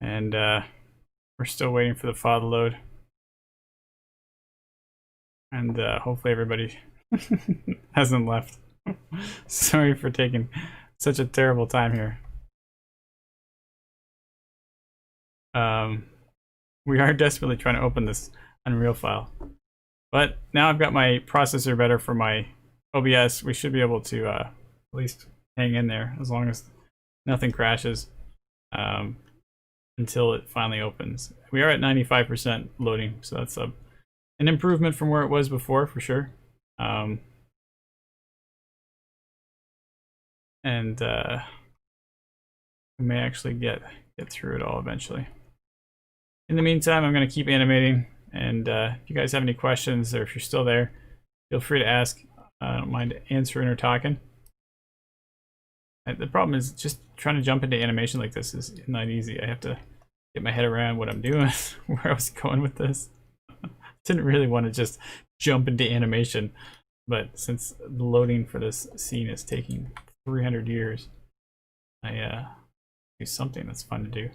And we're still waiting for the file to load. And hopefully everybody hasn't left. Sorry for taking such a terrible time here. We are desperately trying to open this Unreal file. But now I've got my processor better for my OBS. We should be able to at least hang in there as long as nothing crashes until it finally opens. We are at 95% loading, so that's an improvement from where it was before for sure. And we may actually get through it all eventually. In the meantime, I'm going to keep animating, and if you guys have any questions or if you're still there, feel free to ask. I don't mind answering or talking. The problem is just trying to jump into animation like this is not easy. I have to get my head around what I'm doing, where I was going with this. Didn't really want to just jump into animation, but since the loading for this scene is taking 300 years, I do something that's fun to do.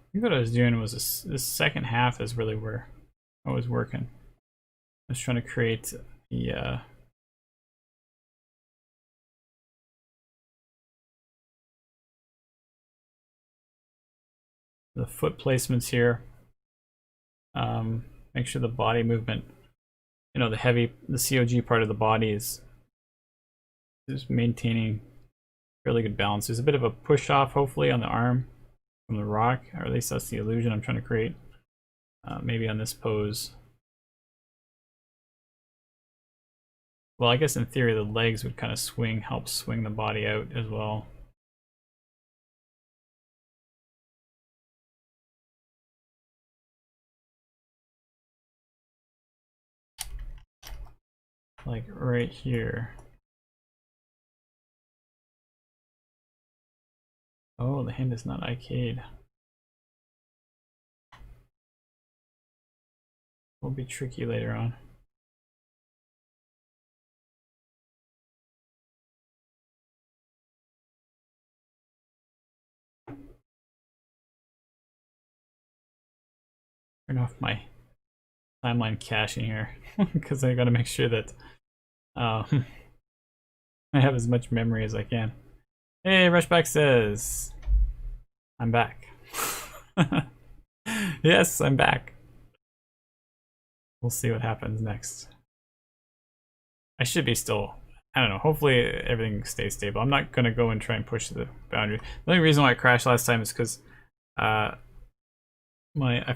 I think what I was doing was this second half is really where I was working. I was trying to create the foot placements here. Make sure the body movement, you know, the COG part of the body is maintaining fairly good balance. There's a bit of a push off, hopefully, on the arm from the rock, or at least that's the illusion I'm trying to create. Maybe on this pose. Well, I guess in theory the legs would kind of help swing the body out as well. Like right here. Oh, the hand is not arcade. Will be tricky later on. Turn off my timeline caching here because I got to make sure that I have as much memory as I can. Hey, Rushback says, I'm back. Yes, I'm back. We'll see what happens next. I should be still, I don't know, hopefully everything stays stable. I'm not going to go and try and push the boundary. The only reason why I crashed last time is because I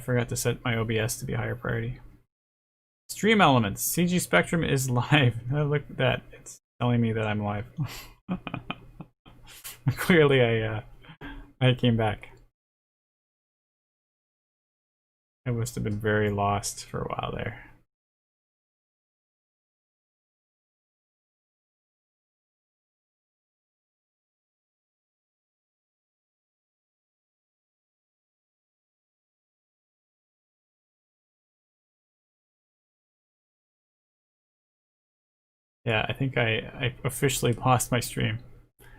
forgot to set my OBS to be higher priority. Stream elements. CG Spectrum is live. Oh, look at that. It's telling me that I'm live. Clearly I came back. I must have been very lost for a while there. Yeah, I think I officially lost my stream.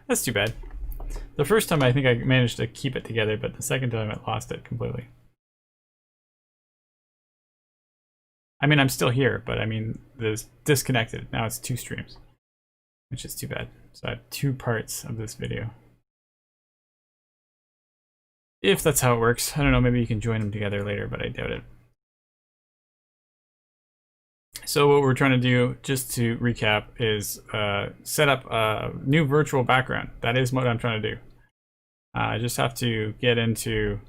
That's too bad. The first time I think I managed to keep it together, but the second time I lost it completely. I mean, I'm still here, but I mean, there's disconnected. Now it's 2 streams, which is too bad. So I have 2 parts of this video. If that's how it works. I don't know, maybe you can join them together later, but I doubt it. So what we're trying to do, just to recap, is set up a new virtual background. That is what I'm trying to do. I just have to get into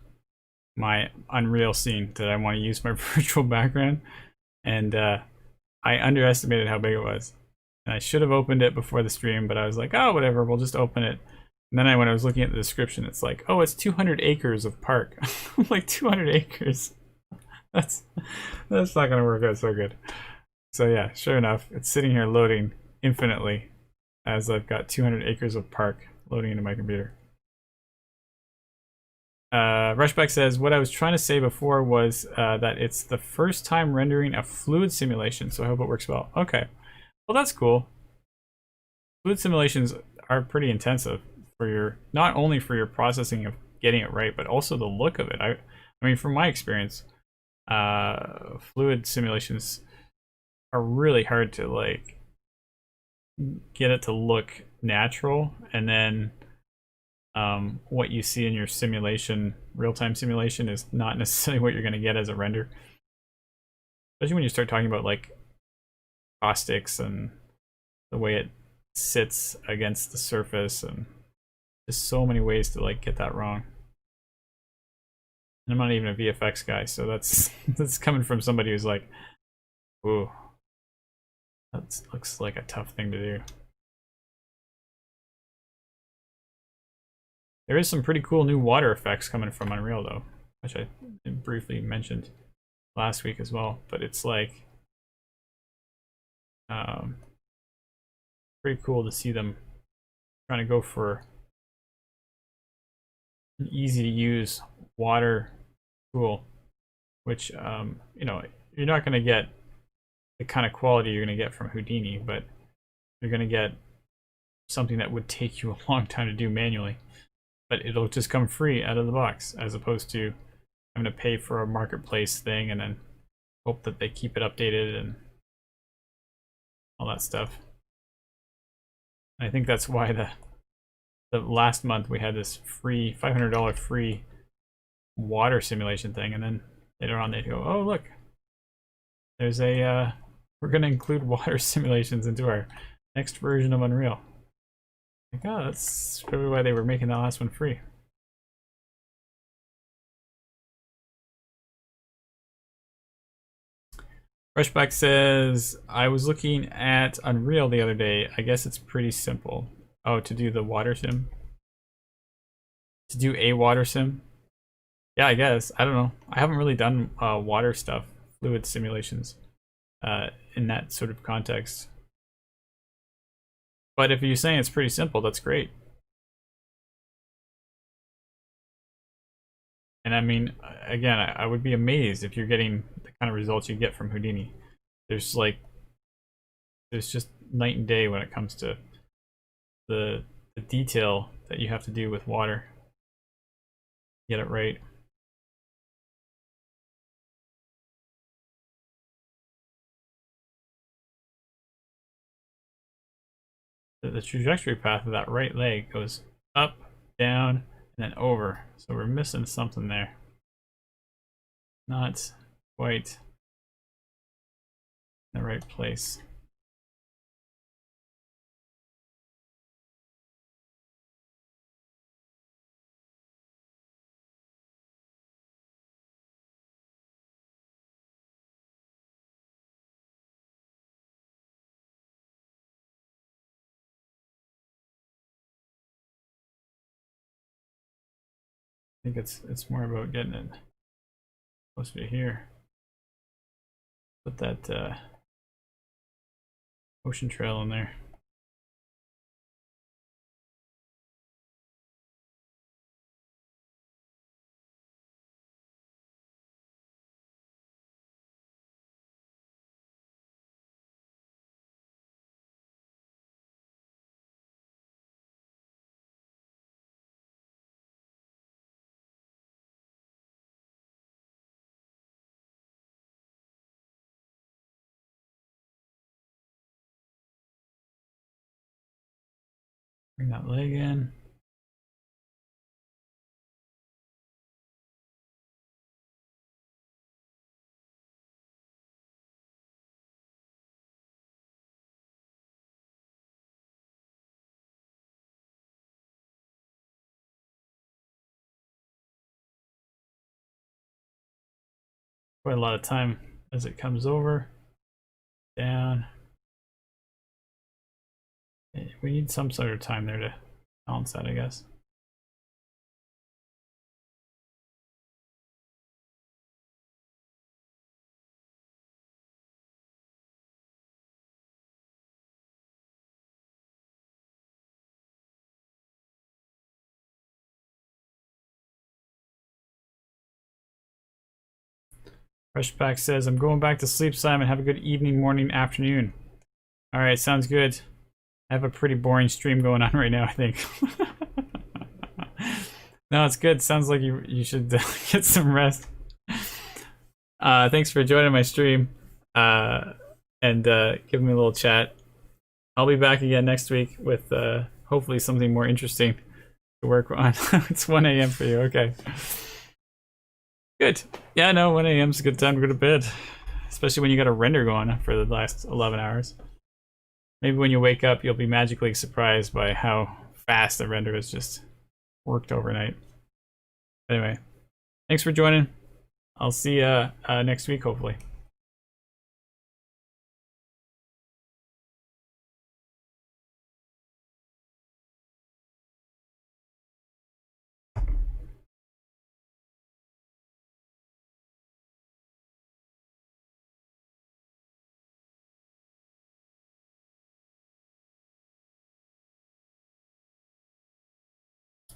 my Unreal scene that I want to use my virtual background. And I underestimated how big it was. And I should have opened it before the stream, but I was like, oh, whatever, we'll just open it. And then when I was looking at the description, it's like, oh, it's 200 acres of park. I'm like, 200 acres? That's not going to work out so good. So yeah, sure enough, it's sitting here loading infinitely as I've got 200 acres of park loading into my computer. Rushback says, what I was trying to say before was that it's the first time rendering a fluid simulation, so I hope it works well. Okay, well that's cool. Fluid simulations are pretty intensive for your, not only for your processing of getting it right, but also the look of it. I mean, from my experience, fluid simulations are really hard to like get it to look natural, and then what you see in your simulation, real-time simulation, is not necessarily what you're going to get as a render. Especially when you start talking about like caustics and the way it sits against the surface, and there's so many ways to like get that wrong. And I'm not even a VFX guy, so that's that's coming from somebody who's like, ooh, that looks like a tough thing to do. There is some pretty cool new water effects coming from Unreal though, which I briefly mentioned last week as well, but it's like pretty cool to see them trying to go for an easy to use water tool, which you know, you're not going to get the kind of quality you're going to get from Houdini, but you're going to get something that would take you a long time to do manually, but it'll just come free out of the box, as opposed to having to pay for a marketplace thing and then hope that they keep it updated and all that stuff. I think that's why the last month we had this free $500 free water simulation thing, and then later on they go, oh look, there's a we're going to include water simulations into our next version of Unreal. Like, oh, that's probably why they were making that last one free. Rushback says, I was looking at Unreal the other day. I guess it's pretty simple. Oh, to do the water sim? To do a water sim? Yeah, I guess. I don't know. I haven't really done water stuff, fluid simulations, in that sort of context. But if you're saying it's pretty simple, that's great. And I mean, again, I would be amazed if you're getting the kind of results you get from Houdini. There's just night and day when it comes to the detail that you have to do with water. Get it right. The trajectory path of that right leg goes up, down, and then over. So we're missing something there. Not quite in the right place. I think it's more about getting it closer to here. Put that ocean trail in there. Bring that leg in. Quite a lot of time as it comes over. down. We need some sort of time there to balance that, I guess. Freshback says, I'm going back to sleep, Simon. Have a good evening, morning, afternoon. All right, sounds good. I have a pretty boring stream going on right now, I think. No, it's good. Sounds like you should get some rest. Thanks for joining my stream and giving me a little chat. I'll be back again next week with hopefully something more interesting to work on. It's 1 a.m. for you. Okay. Good. Yeah, no, 1 a.m. is a good time to go to bed, especially when you got a render going for the last 11 hours. Maybe when you wake up, you'll be magically surprised by how fast the render has just worked overnight. Anyway, thanks for joining. I'll see you next week, hopefully.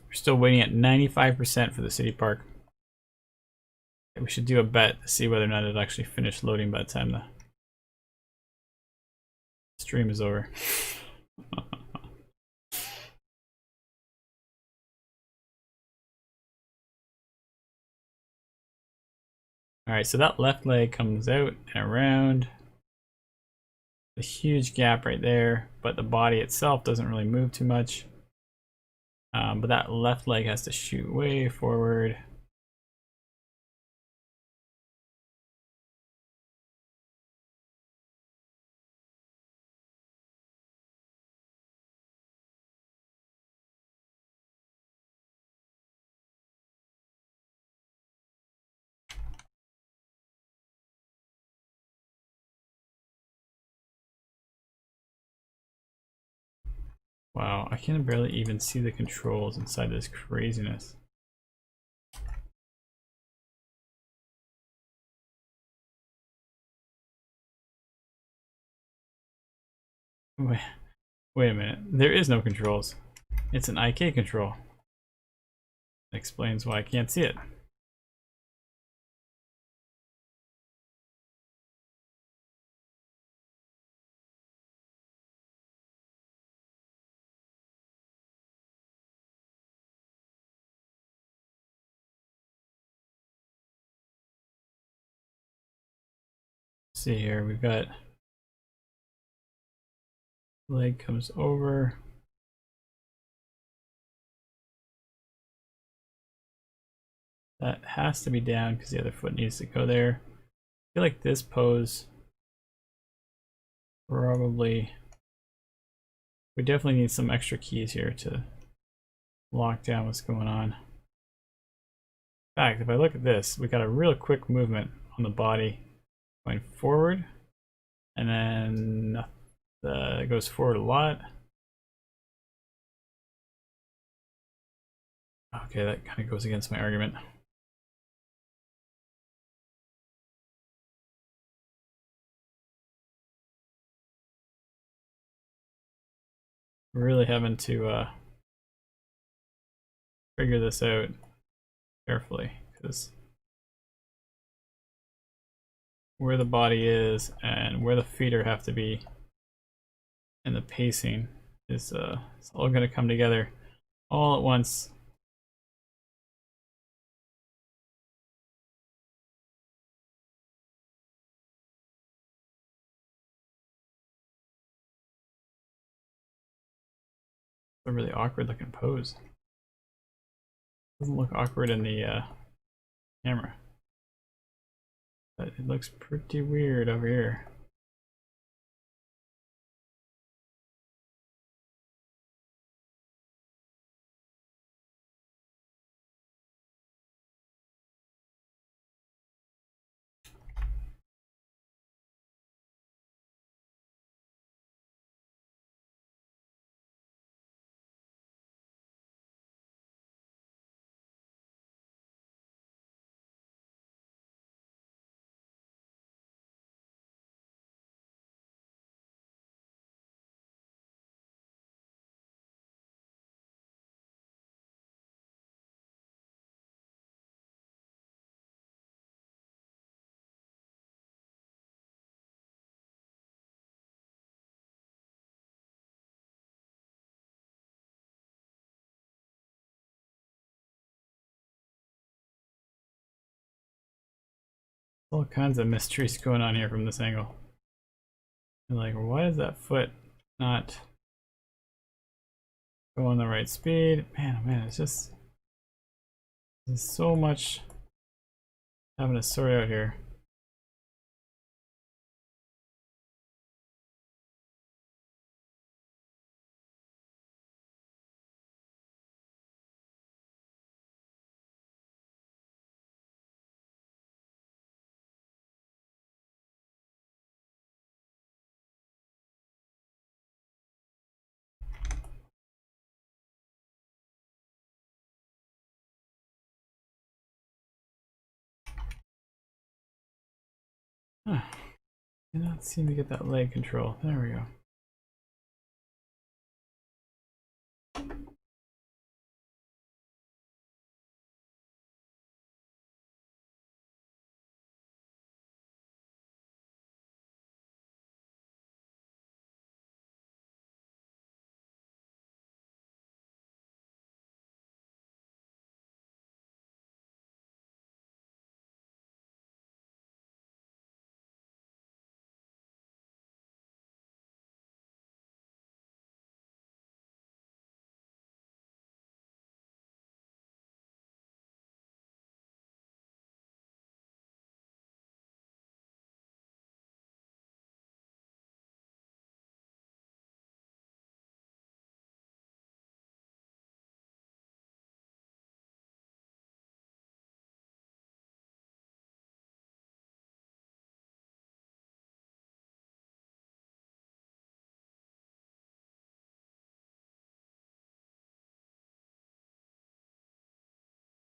We're still waiting at 95% for the city park. We should do a bet to see whether or not it actually finished loading by the time the stream is over. Alright, so that left leg comes out and around. A huge gap right there, but the body itself doesn't really move too much. But that left leg has to shoot way forward. Wow, I can barely even see the controls inside this craziness. Wait a minute, there is no controls. It's an IK control. That explains why I can't see it. Let's see here, we've got leg comes over. That has to be down because the other foot needs to go there. I feel like this pose probably, we definitely need some extra keys here to lock down what's going on. In fact, if I look at this, we got a real quick movement on the body going forward, and then it goes forward a lot. Okay, that kind of goes against my argument. Really having to figure this out carefully, because where the body is and where the feet have to be and the pacing is it's all going to come together all at once. A really awkward looking pose. Doesn't look awkward in the camera, but it looks pretty weird over here. All kinds of mysteries going on here from this angle. And like, why is that foot not going the right speed? Man, oh man, it's just there's so much having to sort out here. Huh. Cannot seem to get that leg control. There we go.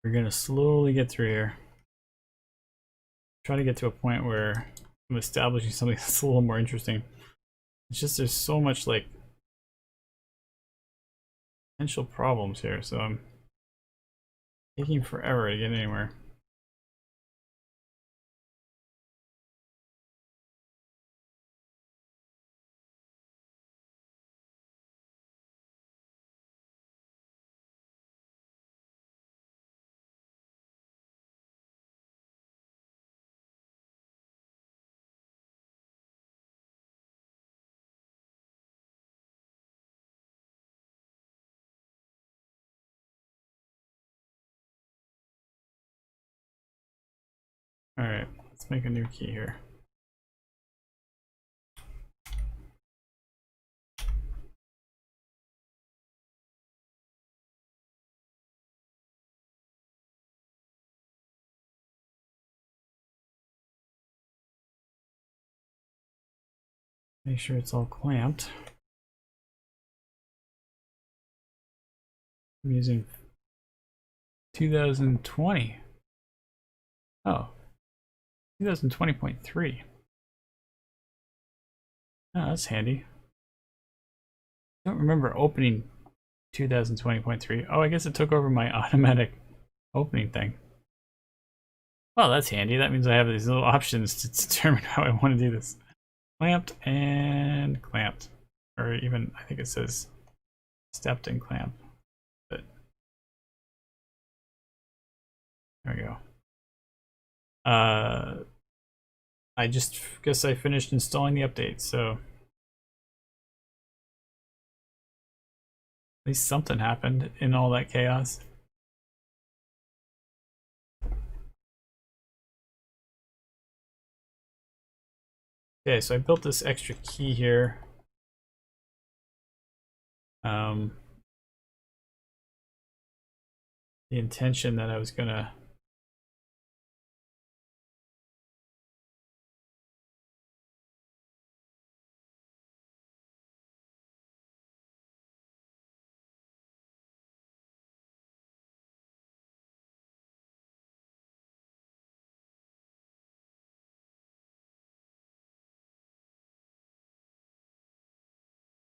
We're gonna slowly get through here. Try to get to a point where I'm establishing something that's a little more interesting. It's just there's so much like potential problems here, so I'm taking forever to get anywhere. Alright, let's make a new key here. Make sure it's all clamped. I'm using 2020. Oh, 2020.3. Oh, that's handy. I don't remember opening 2020.3. Oh, I guess it took over my automatic opening thing. Well, that's handy. That means I have these little options to determine how I want to do this. Clamped and clamped. Or even, I think it says stepped and clamp. But there we go. I just guess I finished installing the update, so at least something happened in all that chaos. Okay, so I built this extra key here. The intention that I was gonna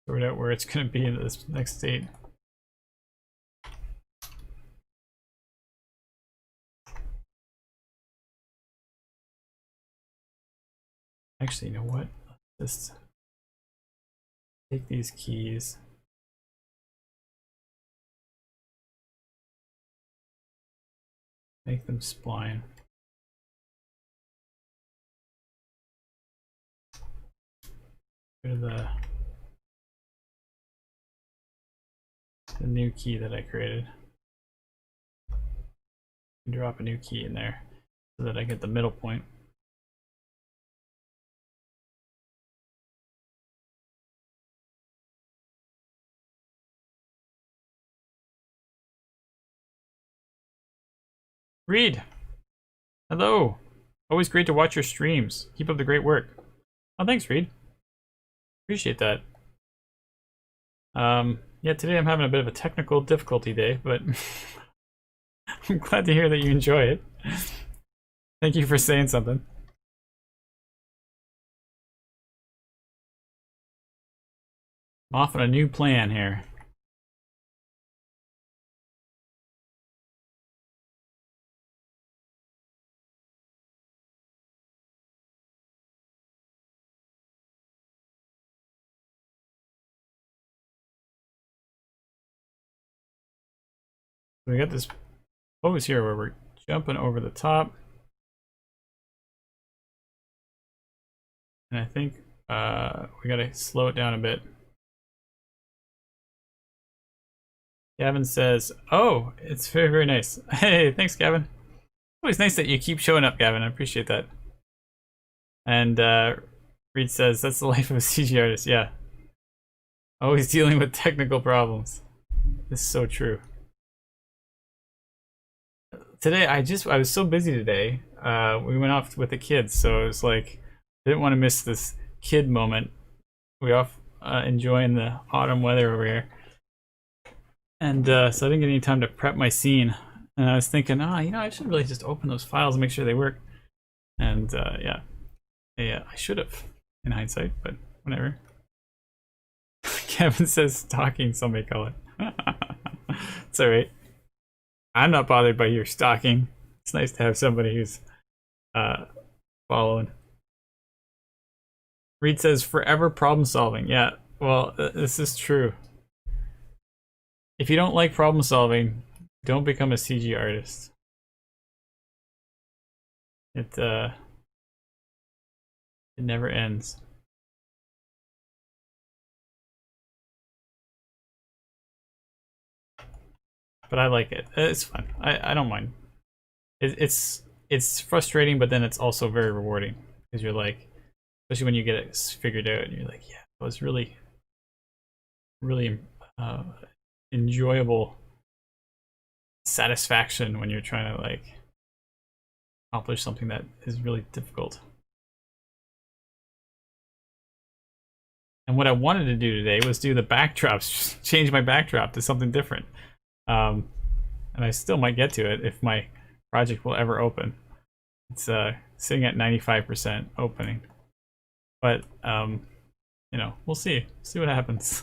sort out where it's gonna be in this next state. Actually, you know what? Let's just take these keys. Make them spline. Go to the new key that I created. Drop a new key in there so that I get the middle point. Reed! Hello! Always great to watch your streams. Keep up the great work. Oh, thanks, Reed. Appreciate that. Yeah, today I'm having a bit of a technical difficulty day, but I'm glad to hear that you enjoy it. Thank you for saying something. I'm off on a new plan here. We got this pose here where we're jumping over the top. And I think we gotta slow it down a bit. Gavin says, oh, it's very, very nice. Hey, thanks, Gavin. Always nice that you keep showing up, Gavin. I appreciate that. And Reed says, that's the life of a CG artist. Yeah. Always dealing with technical problems. This is so true. Today, I was so busy today. We went off with the kids, so it was like, I didn't want to miss this kid moment. We off enjoying the autumn weather over here. And so I didn't get any time to prep my scene. And I was thinking, I should really just open those files and make sure they work. And yeah, I should have in hindsight, but whatever. Kevin says stalking, some may call it. It's alright. I'm not bothered by your stalking. It's nice to have somebody who's following. Reed says forever problem solving. Yeah, well, this is true. If you don't like problem solving, don't become a CG artist. It never ends. But I like it. It's fun. I don't mind. It's frustrating, but then it's also very rewarding because you're like, especially when you get it figured out, and you're like, yeah, it was really, really enjoyable satisfaction when you're trying to like accomplish something that is really difficult. And what I wanted to do today was do the backdrops, just change my backdrop to something different. And I still might get to it if my project will ever open. It's sitting at 95% opening. But we'll see. See what happens.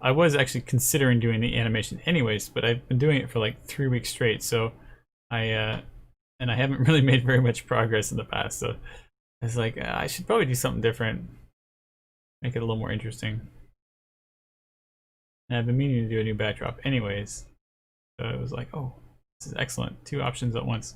I was actually considering doing the animation anyways, but I've been doing it for like 3 weeks straight, so I haven't really made very much progress in the past, so I was like, I should probably do something different, make it a little more interesting. And I've been meaning to do a new backdrop anyways, so it was like, oh, this is excellent, 2 options at once.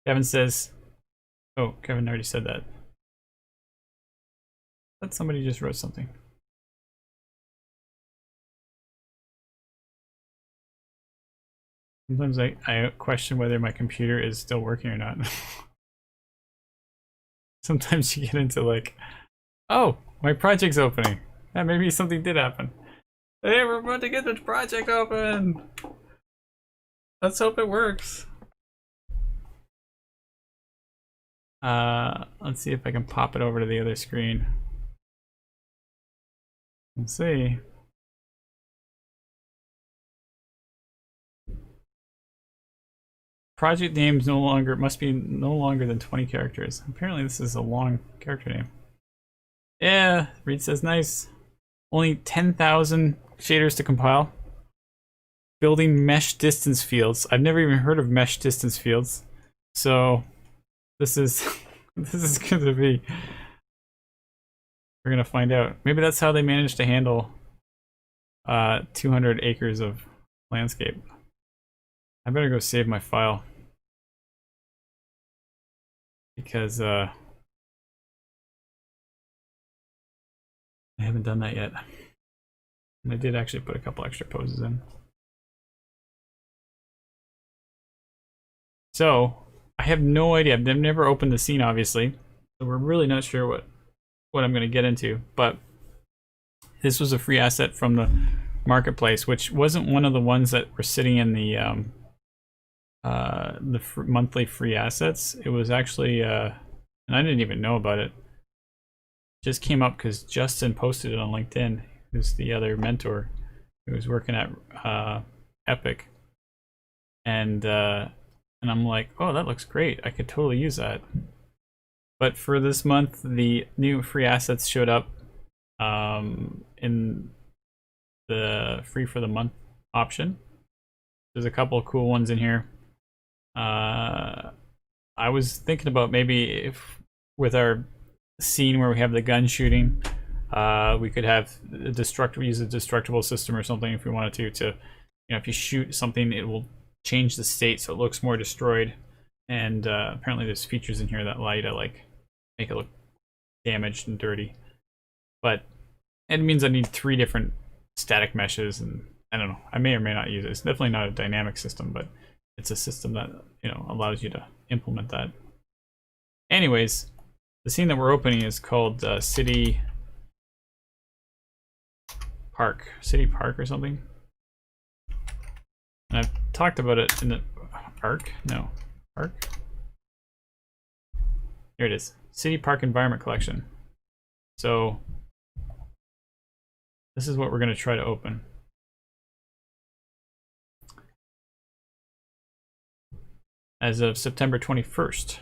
Kevin says, oh, Kevin already said that. But somebody just wrote something. Sometimes I question whether my computer is still working or not. Sometimes you get into like, oh, my project's opening. Yeah, maybe something did happen. Hey, we're about to get the project open. Let's hope it works. Let's see if I can pop it over to the other screen. Let's see. Project names must be no longer than 20 characters. Apparently this is a long character name. Yeah, Reed says nice. Only 10,000 shaders to compile. Building mesh distance fields. I've never even heard of mesh distance fields. So this is this is gonna be, we're gonna find out. Maybe that's how they managed to handle 200 acres of landscape. I better go save my file because I haven't done that yet. And I did actually put a couple extra poses in. So I have no idea. I've never opened the scene, obviously, so we're really not sure what I'm going to get into. But this was a free asset from the marketplace, which wasn't one of the ones that were sitting in the monthly free assets. It was actually, and I didn't even know about it. Just came up because Justin posted it on LinkedIn, who's the other mentor who was working at Epic, and I'm like, oh, that looks great. I could totally use that. But for this month, the new free assets showed up in the free for the month option. There's a couple of cool ones in here. I was thinking about maybe if with our scene where we have the gun shooting, we could have use a destructible system or something if we wanted to, if you shoot something, it will change the state so it looks more destroyed. And apparently there's features in here that allow you to like make it look damaged and dirty. But it means I need 3 different static meshes, and I don't know, I may or may not use it. It's definitely not a dynamic system, but it's a system that allows you to implement that. Anyways, the scene that we're opening is called City Park or something. And I've talked about it in the Park. Here it is, City Park Environment Collection. So this is what we're going to try to open. As of September 21st.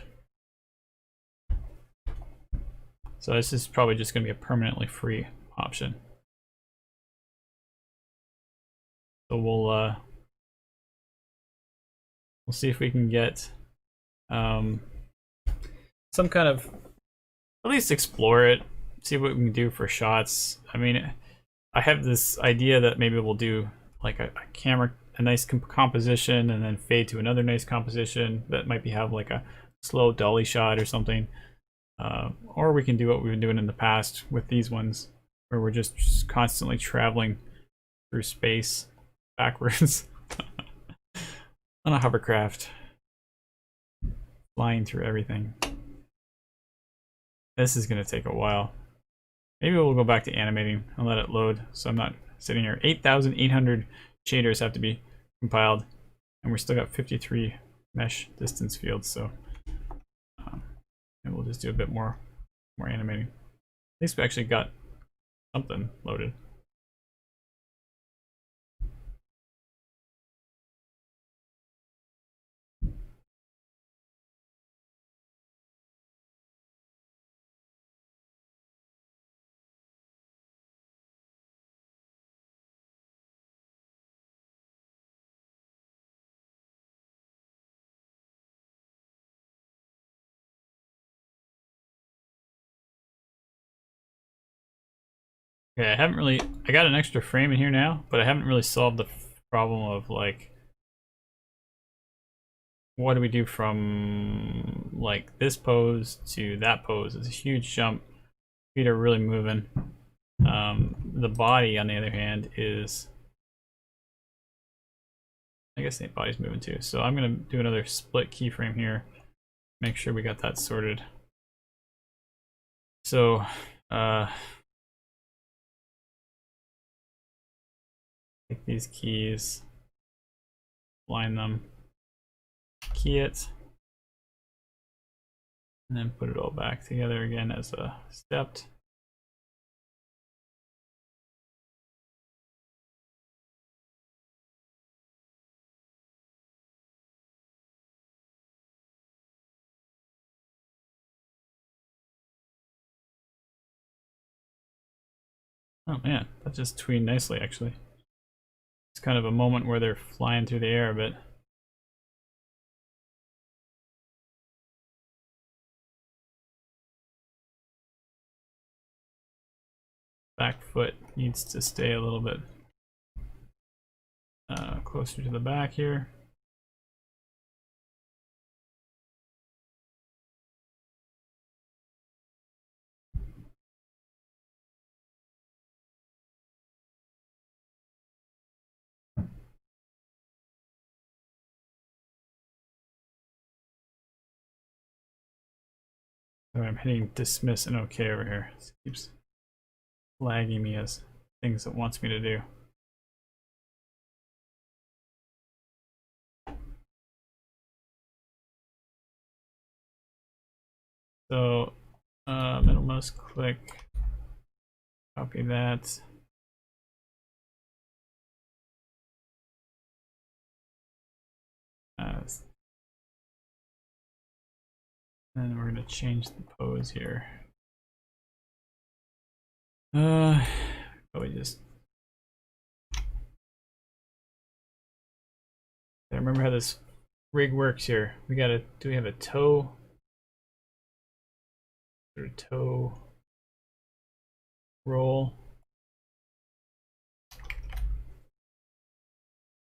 So this is probably just going to be a permanently free option. So we'll see if we can get some kind of, at least explore it, see what we can do for shots. I mean, I have this idea that maybe we'll do like a camera, a nice composition, and then fade to another nice composition that might have like a slow dolly shot or something. Or we can do what we've been doing in the past with these ones, where we're just constantly traveling through space backwards on a hovercraft, flying through everything. This is going to take a while. Maybe we'll go back to animating and let it load so I'm not sitting here. 8,800 shaders have to be compiled, and we're still got 53 mesh distance fields, so maybe we'll just do a bit more animating. At least we actually got something loaded. Okay, I got an extra frame in here now, but I haven't really solved the problem of like, what do we do from like this pose to that pose? It's a huge jump. Feet are really moving. The body, on the other hand, is, I guess the body's moving too. So I'm gonna do another split keyframe here. Make sure we got that sorted. So, take these keys, line them, key it, and then put it all back together again as a stepped. Oh man, that just tweened nicely actually. It's kind of a moment where they're flying through the air a bit. Back foot needs to stay a little bit closer to the back here. So I'm hitting dismiss and OK over here. It keeps flagging me as things it wants me to do. So middle mouse click, copy that. Then we're gonna change the pose here. Probably just. I remember how this rig works here. We gotta. Do we have a toe? Or toe roll?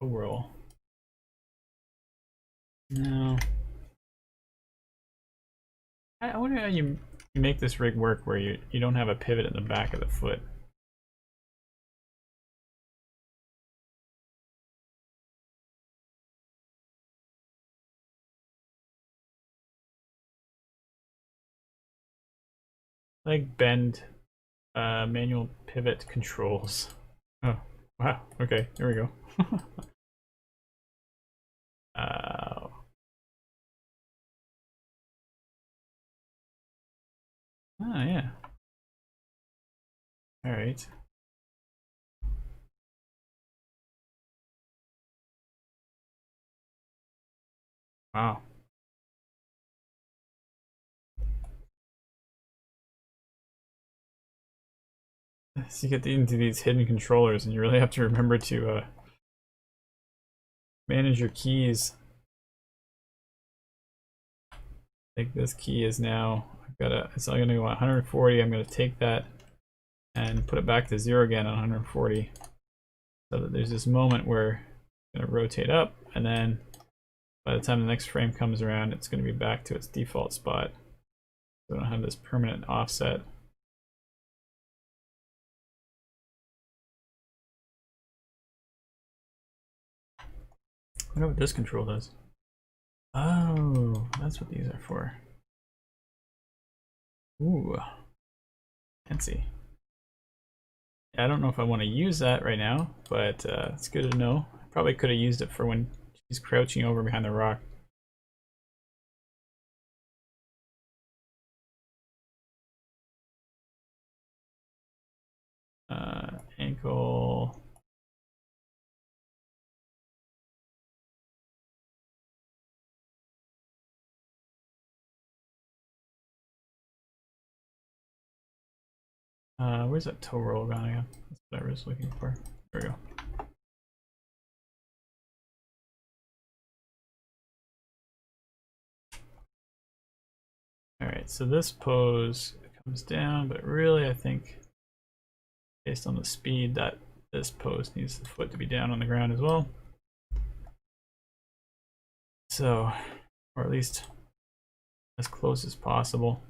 Toe roll. No. I wonder how you make this rig work where you don't have a pivot in the back of the foot. Like bend manual pivot controls. Oh, wow. Okay, there we go. uh, oh, yeah. All right. Wow. So you get into these hidden controllers and you really have to remember to manage your keys. Like this key is now, it's only gonna go 140. I'm gonna take that and put it back to 0 again on 140. So that there's this moment where it's gonna rotate up, and then by the time the next frame comes around, it's gonna be back to its default spot. So I don't have this permanent offset. I wonder what this control does. Oh, that's what these are for. Ooh, fancy. I don't know if I want to use that right now, but it's good to know. I probably could have used it for when she's crouching over behind the rock. Ankle. Where's that toe roll gone again? That's what I was looking for. There we go. Alright, so this pose comes down, but really I think based on the speed that this pose needs the foot to be down on the ground as well. So, or at least as close as possible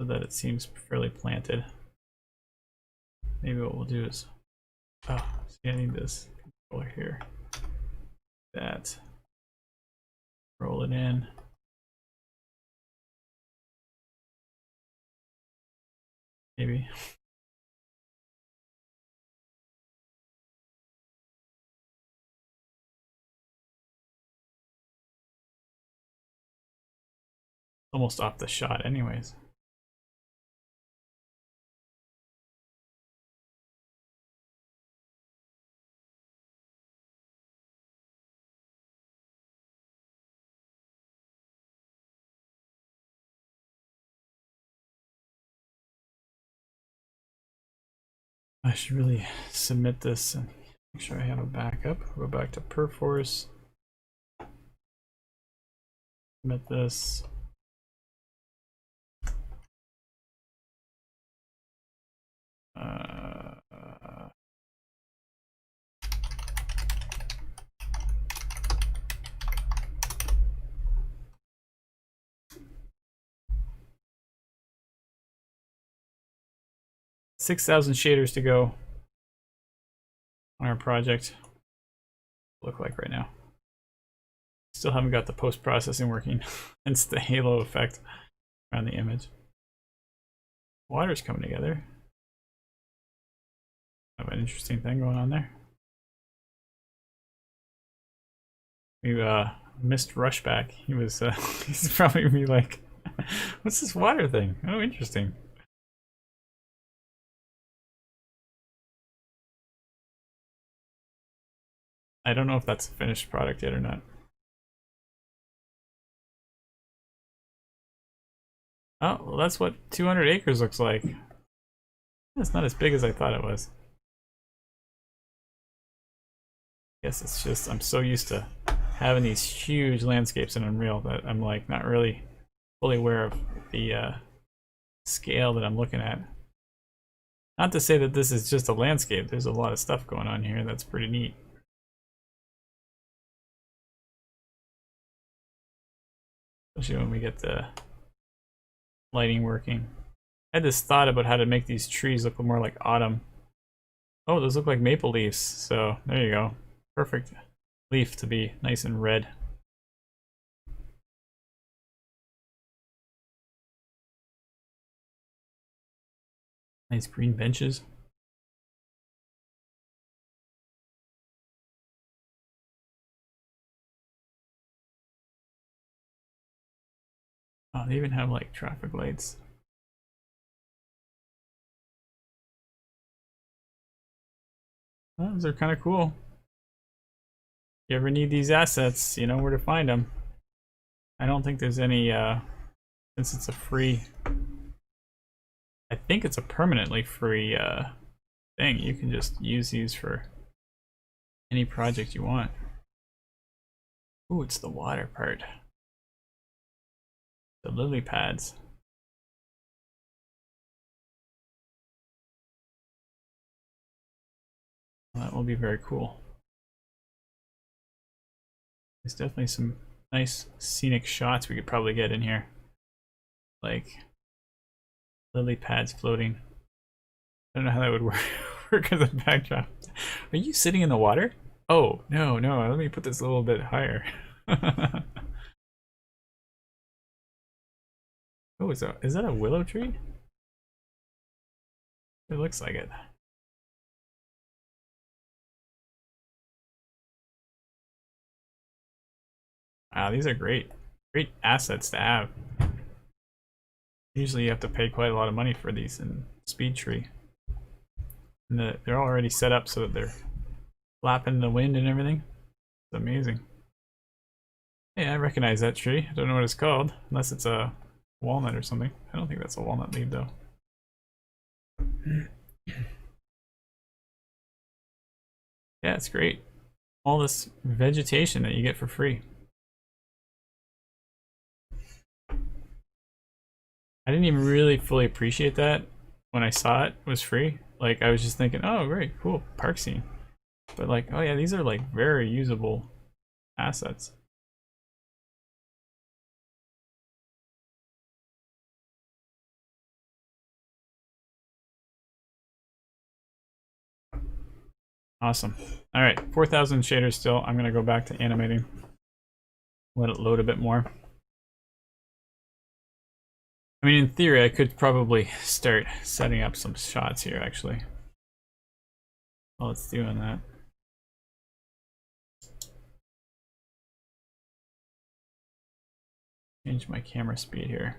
so that it seems fairly planted. Maybe what we'll do is, oh, see, I need this controller here. That, roll it in. Maybe. Almost off the shot anyways. I should really submit this and make sure I have a backup. Go back to Perforce. Submit this. Uh, 6,000 shaders to go on our project. Look like right now. Still haven't got the post-processing working. It's the halo effect around the image. Water's coming together. Have an interesting thing going on there. We missed Rushback. He was he's probably be like, what's this water thing? Oh, interesting. I don't know if that's a finished product yet or not. Oh, well, that's what 200 acres looks like. It's not as big as I thought it was. Guess it's just I'm so used to having these huge landscapes in Unreal that I'm like not really fully aware of the scale that I'm looking at. Not to say that this is just a landscape. There's a lot of stuff going on here that's pretty neat. Especially when we get the lighting working. I had this thought about how to make these trees look more like autumn. Oh, those look like maple leaves. So there you go. Perfect leaf to be nice and red. Nice green benches. Oh, they even have like traffic lights. Those are kind of cool. If you ever need these assets, you know where to find them. I don't think there's any, since it's a free, I think it's a permanently free thing. You can just use these for any project you want. Ooh, it's the water part. The lily pads. Well, that will be very cool. There's definitely some nice scenic shots we could probably get in here. Like lily pads floating. I don't know how that would work as a backdrop. Are you sitting in the water? Oh, no, no, let me put this a little bit higher. Oh, is that a willow tree? It looks like it. Wow, these are great assets to have. Usually you have to pay quite a lot of money for these in Speed Tree. And they're already set up so that they're flapping in the wind and everything. It's amazing. Hey, I recognize that tree. I don't know what it's called, unless it's a walnut or something. I don't think that's a walnut leaf though. Yeah, it's great. All this vegetation that you get for free. I didn't even really fully appreciate that when I saw it was free. Like I was just thinking, oh great, cool, park scene. But like, oh yeah, these are like very usable assets. Awesome. All right, 4,000 shaders still. I'm gonna go back to animating. Let it load a bit more. I mean, in theory, I could probably start setting up some shots here, actually. While it's doing that. Change my camera speed here.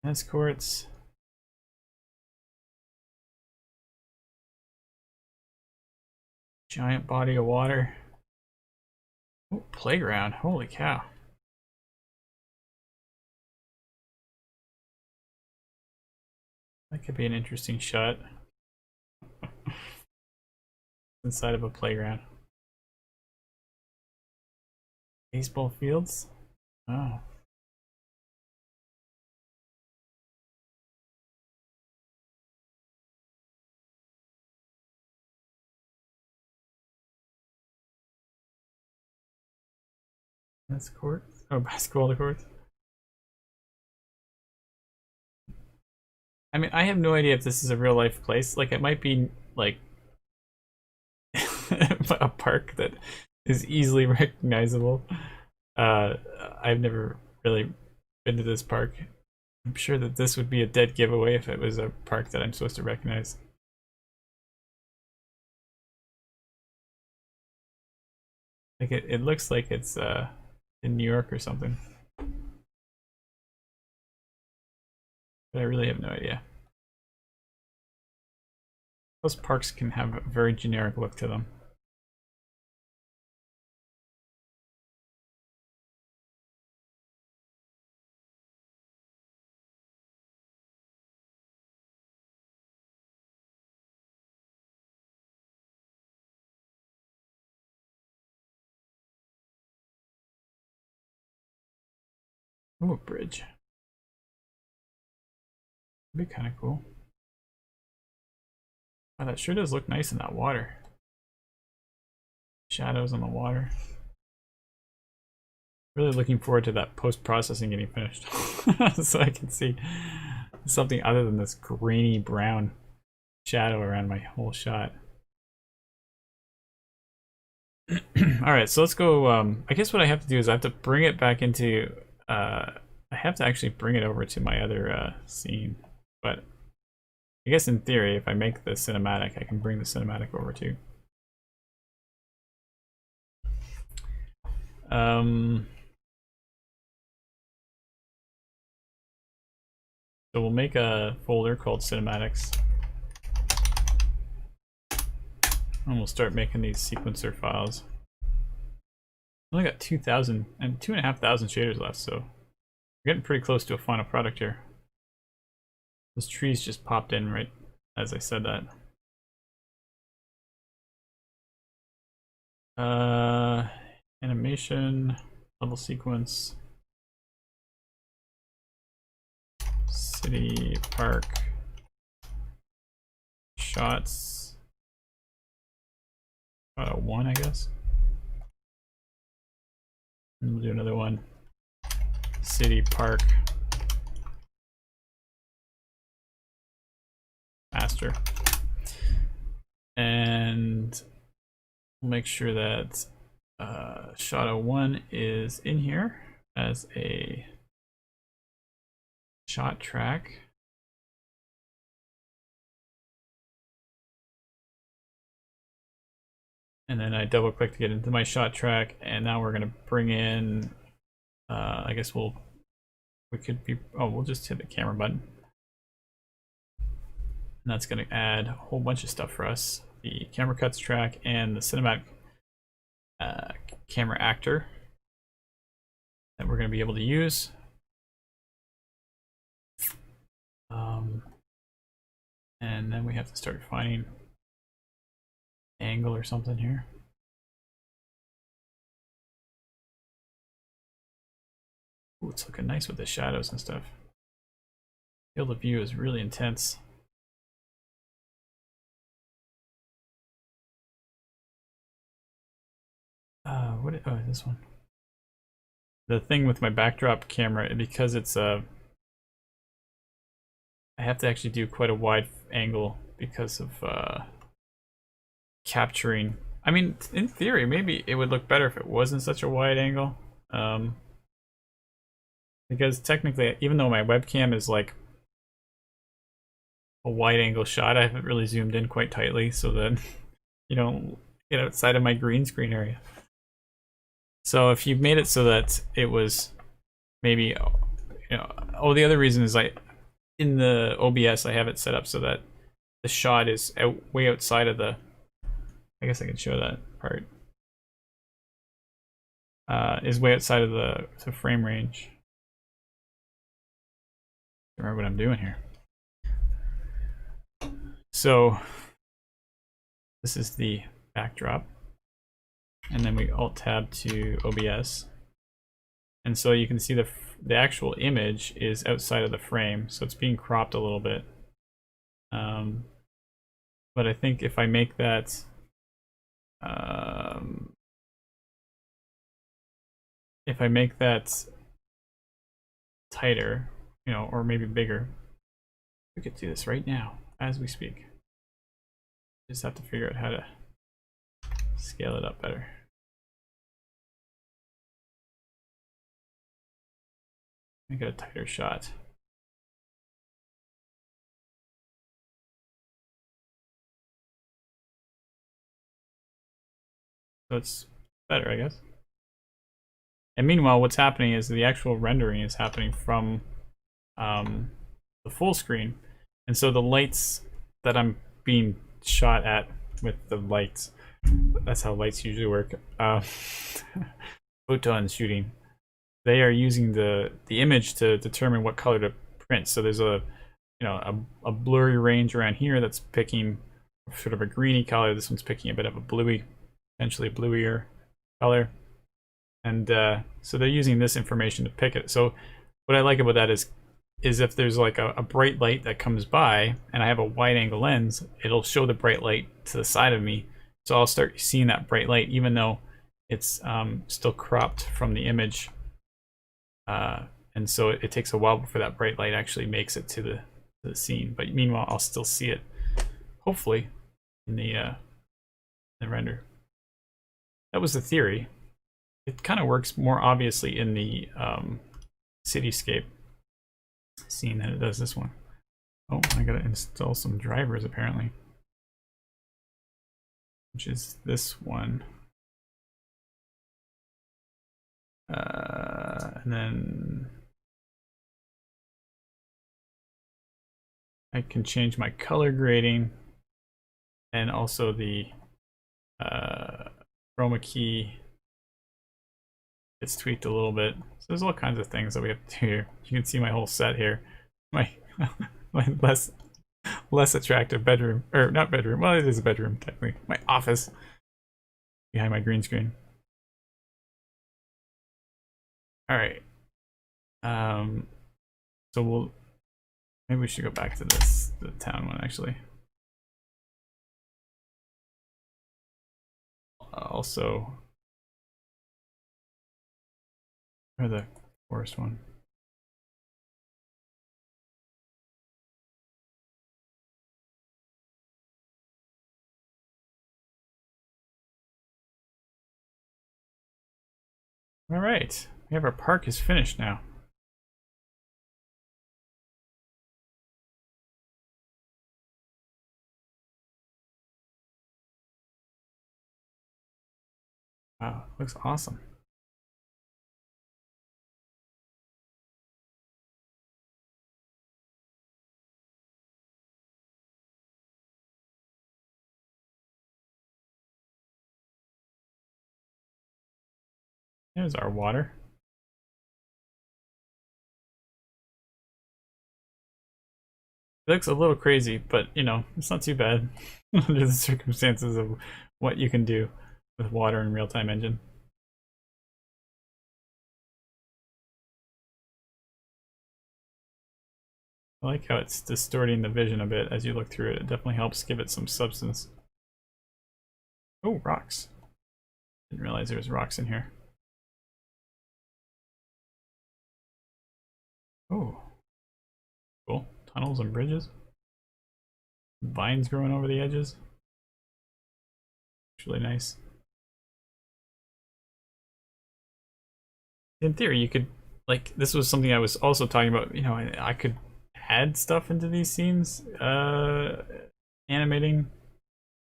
Escorts. Giant body of water. Oh, playground. Holy cow. That could be an interesting shot. Inside of a playground. Baseball fields? Oh. That's court? Oh, basketball court. I mean, I have no idea if this is a real life place. Like, it might be like a park that is easily recognizable. I've never really been to this park. I'm sure that this would be a dead giveaway if it was a park that I'm supposed to recognize. Like it looks like it's in New York or something. But I really have no idea. Those parks can have a very generic look to them. Oh, a bridge. That'd be kind of cool. Wow, that sure does look nice in that water. Shadows on the water. Really looking forward to that post-processing getting finished. So I can see something other than this grainy brown shadow around my whole shot. Alright, so let's go. I guess what I have to do is I have to bring it back into... I have to actually bring it over to my other scene. But I guess in theory, if I make the cinematic, I can bring the cinematic over too. So we'll make a folder called cinematics. And we'll start making these sequencer files. I only got 2,000 and 2,500 shaders left, so we're getting pretty close to a final product here. Those trees just popped in right as I said that. Animation, level sequence, city, park, shots, 1, I guess. And we'll do another one, city, park, master. And we'll make sure that shot 1 is in here as a shot track. And then I double click to get into my shot track, and now we're gonna bring in I guess we'll just hit the camera button. And that's gonna add a whole bunch of stuff for us. The camera cuts track and the cinematic camera actor that we're going to be able to use. And then we have to start finding angle or something here. Ooh, it's looking nice with the shadows and stuff. Field of view is really intense. Oh, this one. The thing with my backdrop camera, because it's I have to actually do quite a wide angle because of capturing. I mean, in theory, maybe it would look better if it wasn't such a wide angle. Because technically, even though my webcam is like a wide angle shot, I haven't really zoomed in quite tightly so that you don't get outside of my green screen area. So if you've made it so that it was maybe, the other reason is in the OBS I have it set up so that the shot is way outside of the, I guess I can show that part, is way outside of the frame range. Remember what I'm doing here. So this is the backdrop, and then we alt tab to OBS, and so you can see the actual image is outside of the frame, so it's being cropped a little bit. But I think if I make that tighter, you know, or maybe bigger, we could do this right now as we speak. Just have to figure out how to scale it up better. Make it a tighter shot. So it's better, I guess. And meanwhile, what's happening is the actual rendering is happening from the full screen. And so the lights that I'm being shot at with the lights, that's how lights usually work, photon shooting, they are using the image to determine what color to print. So there's a a blurry range around here that's picking sort of a greeny color. This one's picking a bit of a bluey, potentially bluier color. And so they're using this information to pick it. So what I like about that is if there's like a bright light that comes by and I have a wide angle lens, it'll show the bright light to the side of me. So I'll start seeing that bright light even though it's still cropped from the image. And so it takes a while before that bright light actually makes it to the scene. But meanwhile, I'll still see it, hopefully, in the render. That was the theory. It kind of works more obviously in the cityscape scene than it does this one. Oh, I gotta install some drivers apparently, which is this one. And then I can change my color grading and also the chroma key. It's tweaked a little bit. So there's all kinds of things that we have to do here. You can see my whole set here. My less attractive bedroom, or not bedroom, well it is a bedroom technically. My office behind my green screen. Alright. So maybe we should go back to the town one actually. Also, or the forest one. All right, we have our park is finished now. Wow, looks awesome. There's our water. It looks a little crazy, but you know, it's not too bad under the circumstances of what you can do with water in real-time engine. I like how it's distorting the vision a bit as you look through it. It definitely helps give it some substance. Oh, rocks. Didn't realize there was rocks in here. Oh, cool. Tunnels and bridges. Vines growing over the edges. It's really nice. In theory, you could, like, this was something I was also talking about, you know, I could add stuff into these scenes, animating,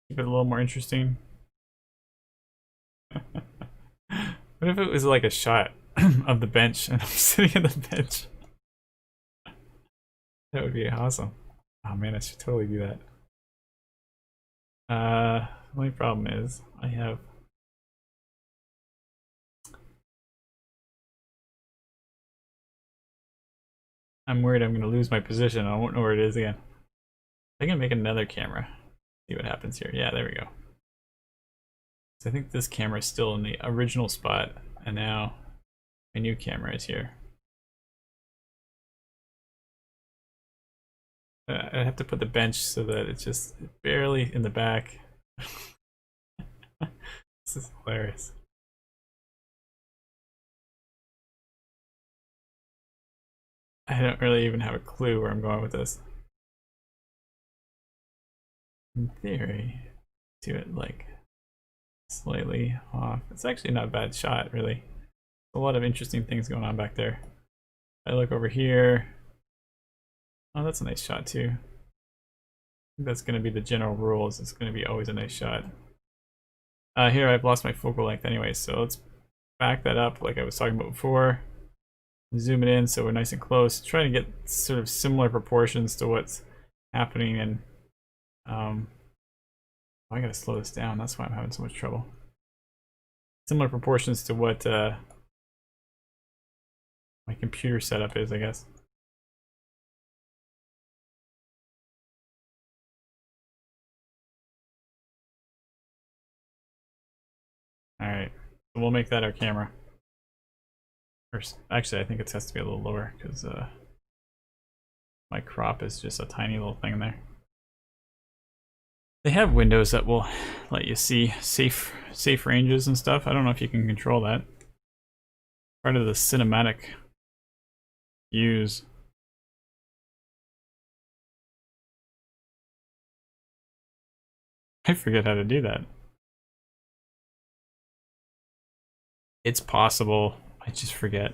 keep it a little more interesting. What if it was like a shot of the bench and I'm sitting at the bench? That would be awesome. Oh man, I should totally do that. The only problem is I'm worried I'm gonna lose my position. I won't know where it is again. I can make another camera. See what happens here. Yeah, there we go. So I think this camera is still in the original spot, and now my new camera is here. I have to put the bench so that it's just barely in the back. This is hilarious. I don't really even have a clue where I'm going with this. In theory, do it like slightly off. It's actually not a bad shot, really. A lot of interesting things going on back there. I look over here. Oh, that's a nice shot too. I think that's going to be the general rules. It's going to be always a nice shot. Here I've lost my focal length anyway, so let's back that up like I was talking about before. Zoom it in so we're nice and close. Try to get sort of similar proportions to what's happening in. I gotta slow this down. That's why I'm having so much trouble. Similar proportions to what my computer setup is, I guess. Alright, so we'll make that our camera. First, actually, I think it has to be a little lower because my crop is just a tiny little thing in there. They have windows that will let you see safe ranges and stuff. I don't know if you can control that. Part of the cinematic views. I forget how to do that. It's possible. I just forget.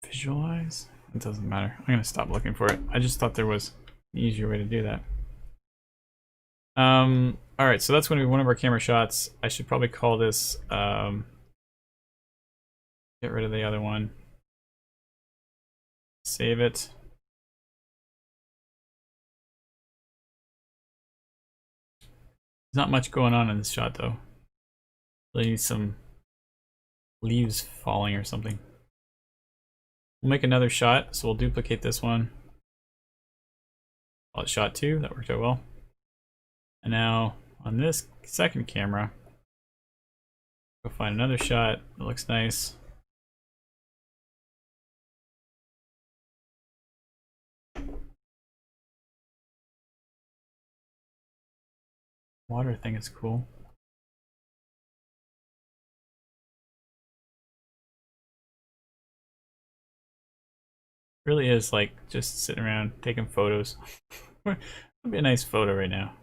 Visualize? It doesn't matter. I'm gonna stop looking for it. I just thought there was an easier way to do that. Alright, so that's going to be one of our camera shots. I should probably call this get rid of the other one. Save it. There's not much going on in this shot though. Really need some leaves falling or something. We'll make another shot, so we'll duplicate this one. Call it shot 2, that worked out well. And now on this second camera, go find another shot that looks nice. Water thing is cool. Really is like just sitting around taking photos. Would be a nice photo right now.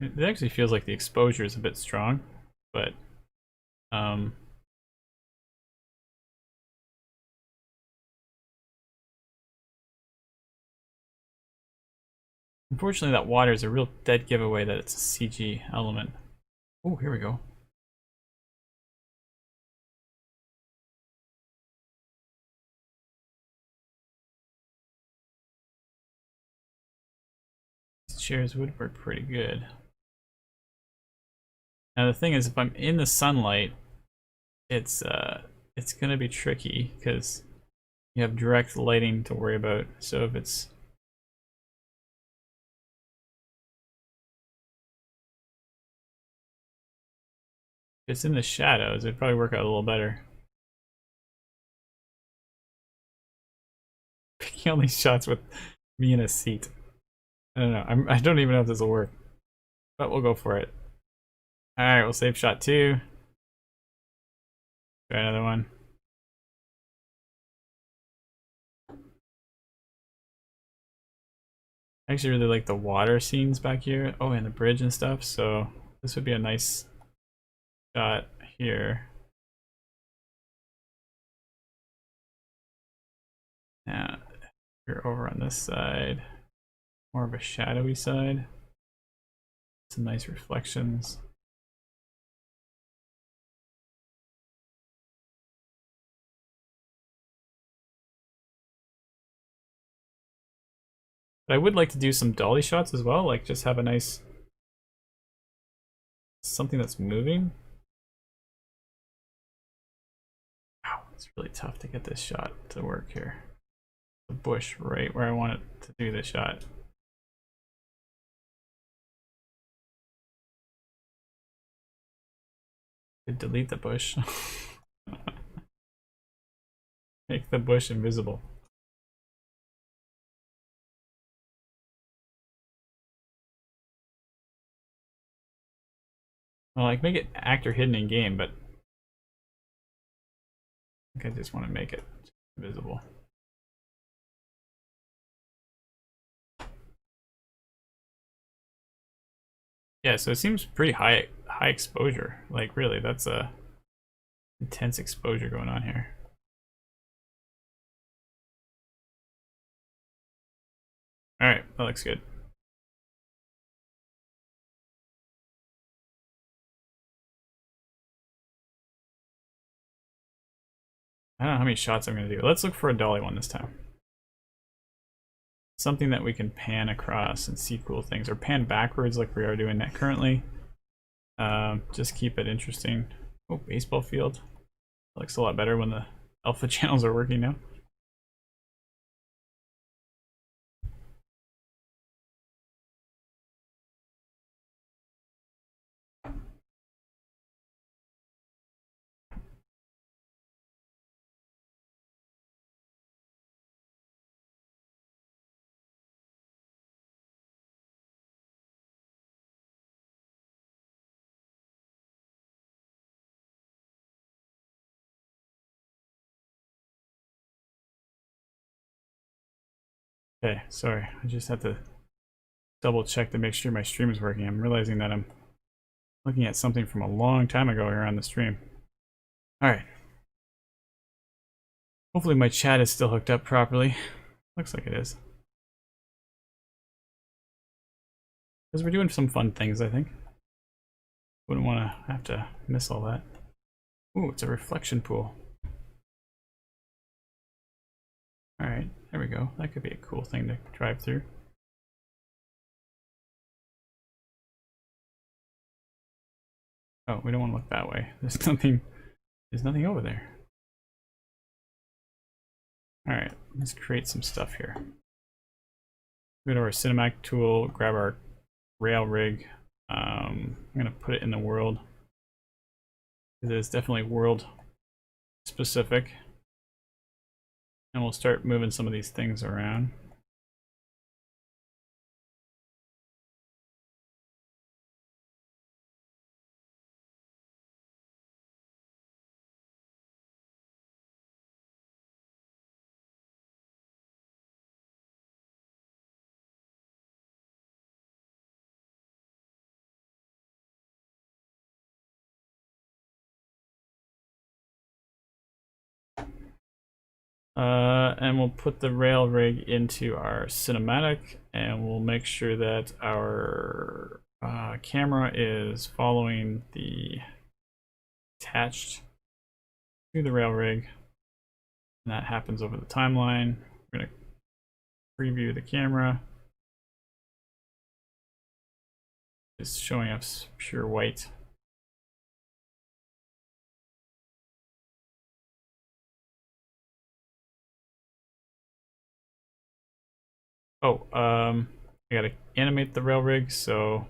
It actually feels like the exposure is a bit strong, but unfortunately that water is a real dead giveaway that it's a CG element. Oh, here we go. These chairs would work pretty good. Now the thing is, if I'm in the sunlight, it's gonna be tricky because you have direct lighting to worry about. So if it's in the shadows, it'd probably work out a little better. Picking all these shots with me in a seat. I don't know. I don't even know if this will work, but we'll go for it. All right, we'll save shot 2. Try another one. I actually really like the water scenes back here. Oh, and the bridge and stuff. So this would be a nice shot here. Now, we're over on this side. More of a shadowy side. Some nice reflections. But I would like to do some dolly shots as well, like just have a nice something that's moving. Wow, it's really tough to get this shot to work here. The bush right where I want it to do this shot. Delete the bush. Make the bush invisible. Well, like make it actor hidden in game, but I think I just want to make it invisible. Yeah, so it seems pretty high exposure. Like really, that's a intense exposure going on here. All right, that looks good. I don't know how many shots I'm gonna do. Let's look for a dolly one this time. Something that we can pan across and see cool things, or pan backwards like we are doing that currently. Just keep it interesting. Oh, baseball field. Looks a lot better when the alpha channels are working now. Okay, sorry. I just have to double check to make sure my stream is working. I'm realizing that I'm looking at something from a long time ago here on the stream. Alright. Hopefully my chat is still hooked up properly. Looks like it is. Because we're doing some fun things, I think. Wouldn't want to have to miss all that. Ooh, it's a reflection pool. Alright, there we go. That could be a cool thing to drive through. Oh, we don't want to look that way. There's nothing over there. Alright, let's create some stuff here. Go to our cinematic tool, grab our rail rig. I'm gonna put it in the world. It is definitely world specific. And we'll start moving some of these things around. And we'll put the rail rig into our cinematic, and we'll make sure that our camera is following the attached to the rail rig. And that happens over the timeline. We're going to preview the camera. It's showing us pure white. Oh, I gotta animate the rail rig, so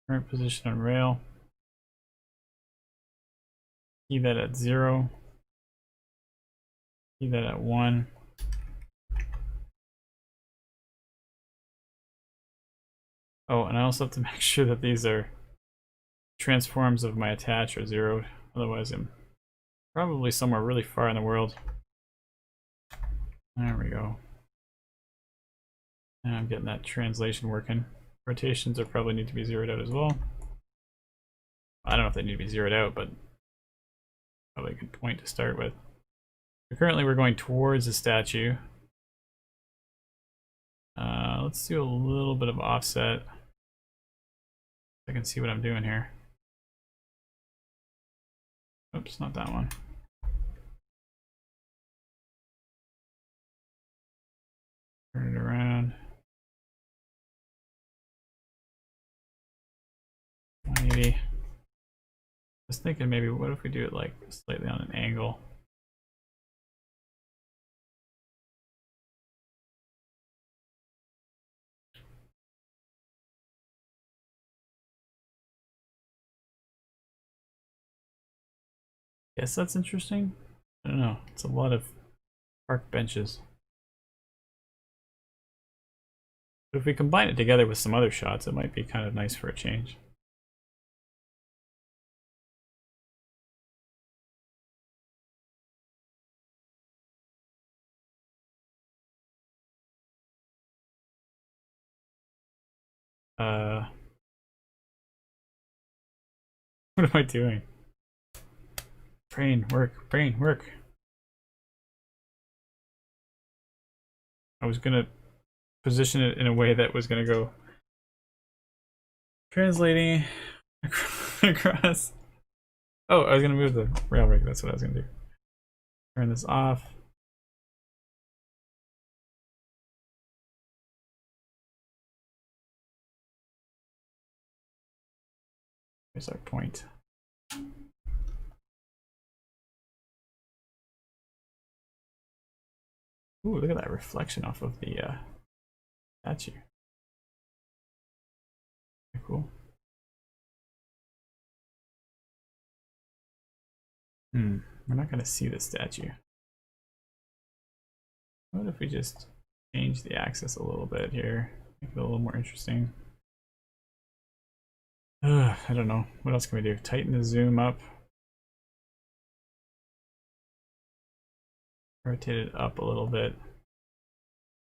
current position on rail. Key that at 0. Key that at 1. Oh, and I also have to make sure that these are transforms of my attach are zeroed. Otherwise, I'm probably somewhere really far in the world. There we go. And I'm getting that translation working. Rotations are probably need to be zeroed out as well. I don't know if they need to be zeroed out, but probably a good point to start with. So currently we're going towards the statue. Let's do a little bit of offset. I can see what I'm doing here. Oops, not that one. Turn it around. 180. I was thinking maybe what if we do it like slightly on an angle? Yes, that's interesting. I don't know. It's a lot of park benches. But if we combine it together with some other shots, it might be kind of nice for a change. What am I doing? Brain work, brain work. I was gonna position it in a way that was gonna go translating across. Oh, I was gonna move the rail rig. That's what I was gonna do. Turn this off. Here's our point. Ooh, look at that reflection off of the statue. Very cool. We're not gonna see the statue. What if we just change the axis a little bit here? Make it a little more interesting. I don't know. What else can we do? Tighten the zoom up. Rotate it up a little bit.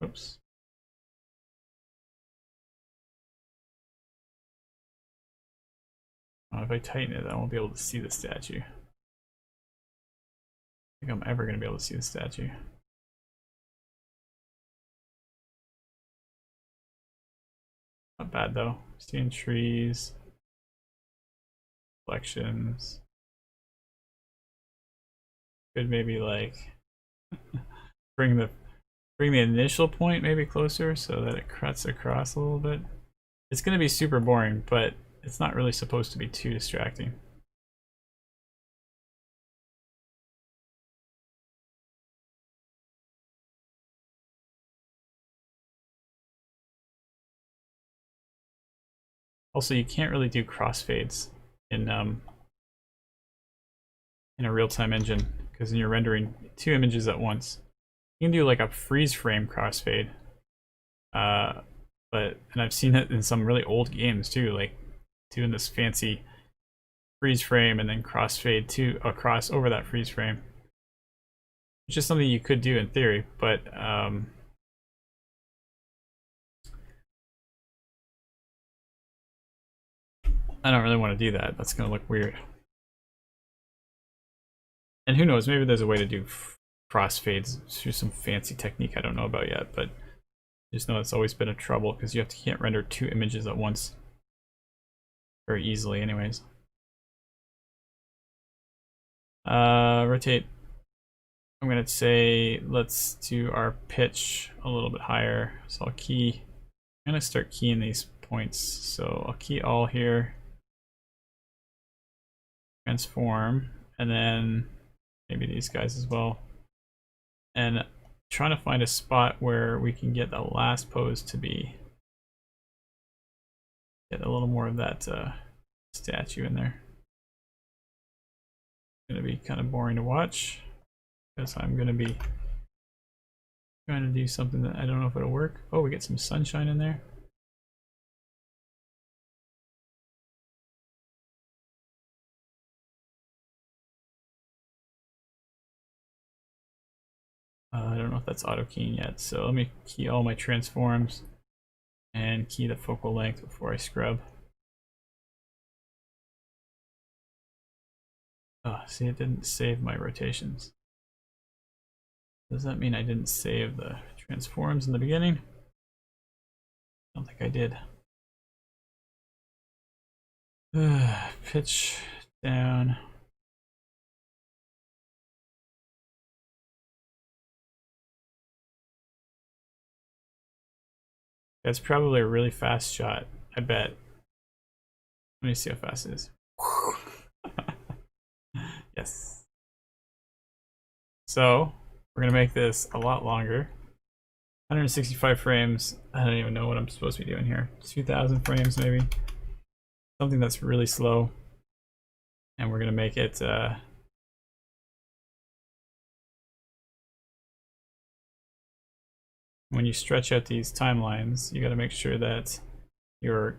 Oops. If I tighten it, I won't be able to see the statue. I think I'm ever going to be able to see the statue. Not bad though. Seeing trees, reflections. Could maybe like bring the initial point maybe closer so that it cuts across a little bit. It's going to be super boring, but it's not really supposed to be too distracting. Also, you can't really do crossfades in a real-time engine because then you're rendering two images at once. You can do like a freeze frame crossfade, and I've seen it in some really old games too, like doing this fancy freeze frame and then crossfade to across over that freeze frame. It's just something you could do in theory, but I don't really want to do that. That's going to look weird. And who knows, maybe there's a way to do crossfades through some fancy technique I don't know about yet, but just know it's always been a trouble because you can't render two images at once very easily anyways. Rotate. I'm going to say let's do our pitch a little bit higher. So I'll key. I'm going to start keying these points. So I'll key all here. Transform. And then maybe these guys as well. And trying to find a spot where we can get the last pose to be. Get a little more of that statue in there. It's going to be kind of boring to watch because I'm going to be trying to do something that I don't know if it'll work. Oh, we get some sunshine in there. I don't know if that's auto keying yet, so let me key all my transforms and key the focal length before I scrub. Oh, see, it didn't save my rotations. Does that mean I didn't save the transforms in the beginning? I don't think I did. Pitch down. That's probably a really fast shot, I bet. Let me see how fast it is. Yes. So, we're gonna make this a lot longer. 165 frames. I don't even know what I'm supposed to be doing here. 2,000 frames maybe. Something that's really slow. And we're gonna make it when you stretch out these timelines, you gotta make sure that your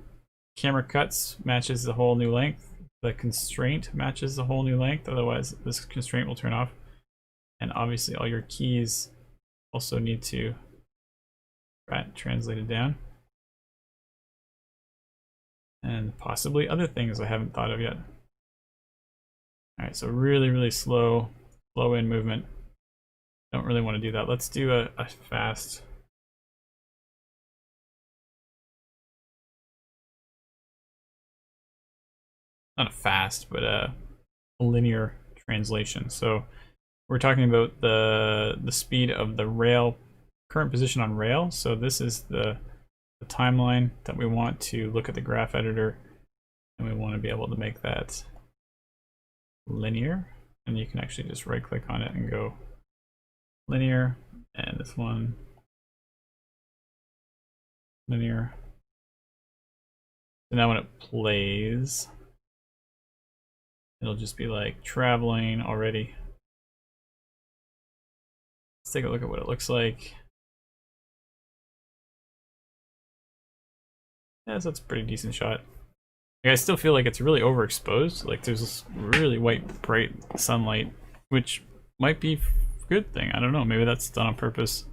camera cuts matches the whole new length. The constraint matches the whole new length, otherwise this constraint will turn off. And obviously all your keys also need to get translated down. And possibly other things I haven't thought of yet. Alright, so really slow in movement. Don't really want to do that. Let's do a fast. Not a fast, but a linear translation. So we're talking about the speed of the rail, current position on rail. So this is the timeline that we want to look at the graph editor, and we want to be able to make that linear. And you can actually just right click on it and go linear, and this one linear. So now when it plays, it'll just be like traveling already. Let's take a look at what it looks like. Yeah, so that's a pretty decent shot. Like, I still feel like it's really overexposed. Like there's this really white, bright sunlight, which might be a good thing. I don't know. Maybe that's done on purpose.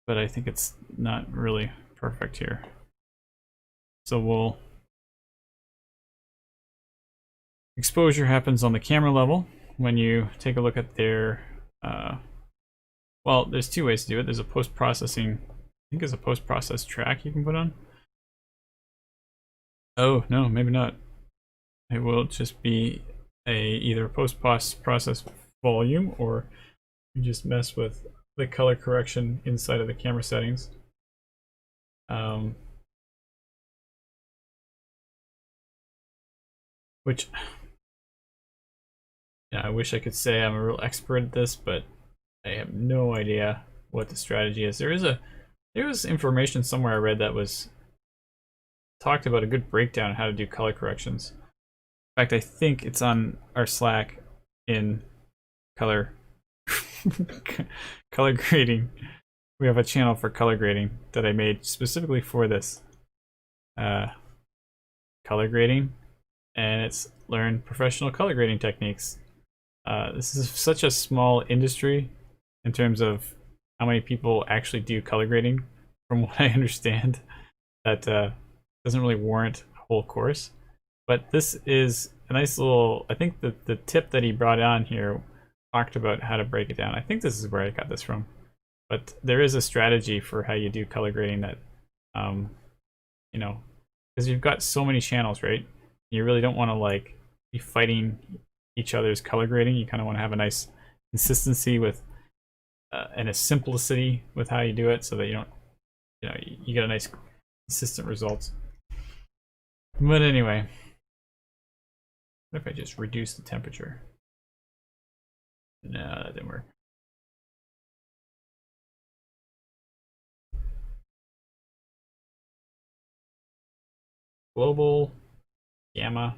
But I think it's not really perfect here. So we'll... Exposure happens on the camera level when you take a look at their... well, there's two ways to do it. There's a post-processing... I think there's a post-process track you can put on. Oh, no, maybe not. It will just be either post-process volume, or you just mess with the color correction inside of the camera settings. Which, yeah, I wish I could say I'm a real expert at this, but I have no idea what the strategy is. There was information somewhere I read that was talked about a good breakdown on how to do color corrections. In fact, I think it's on our Slack in color color grading. We have a channel for color grading that I made specifically for this color grading, and it's learn professional color grading techniques. This is such a small industry in terms of how many people actually do color grading, from what I understand, that doesn't really warrant a whole course. But this is a nice little, I think the tip that he brought on here talked about how to break it down. I think this is where I got this from. But there is a strategy for how you do color grading that, you know, because you've got so many channels, right? You really don't want to like be fighting each other's color grading. You kind of want to have a nice consistency with and a simplicity with how you do it, so that you don't, you know, you get a nice consistent results. But anyway, what if I just reduce the temperature? No, that didn't work. Global gamma.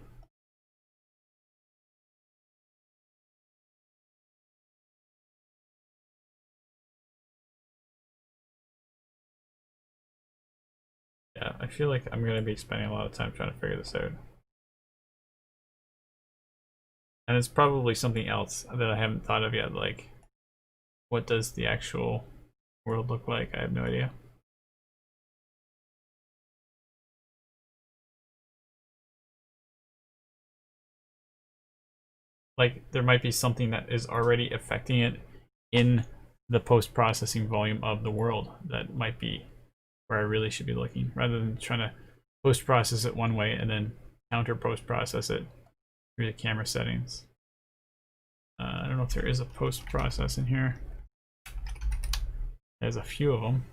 Yeah, I feel like I'm gonna be spending a lot of time trying to figure this out. And it's probably something else that I haven't thought of yet, like what does the actual world look like? I have no idea. Like there might be something that is already affecting it in the post-processing volume of the world that might be where I really should be looking, rather than trying to post-process it one way and then counter post-process it through the camera settings. I don't know if there is a post-process in here. There's a few of them.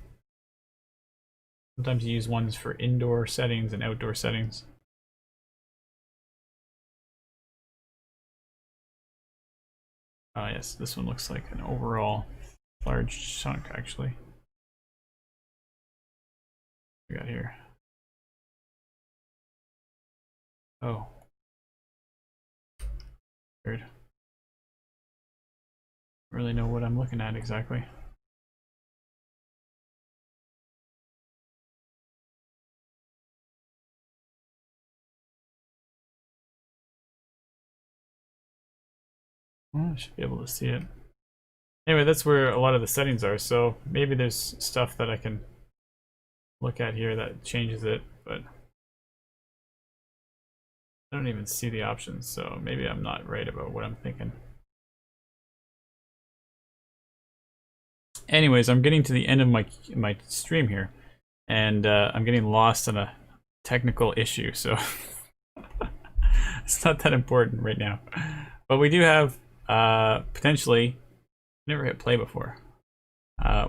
Sometimes you use ones for indoor settings and outdoor settings. Oh yes, this one looks like an overall large chunk actually. What we got here? Oh. Weird. Really know what I'm looking at exactly. Well, I should be able to see it. Anyway, that's where a lot of the settings are, so maybe there's stuff that I can look at here that changes it, but I don't even see the options, so maybe I'm not right about what I'm thinking. Anyways, I'm getting to the end of my stream here, and I'm getting lost on a technical issue, so it's not that important right now. But we do have potentially, never hit play before.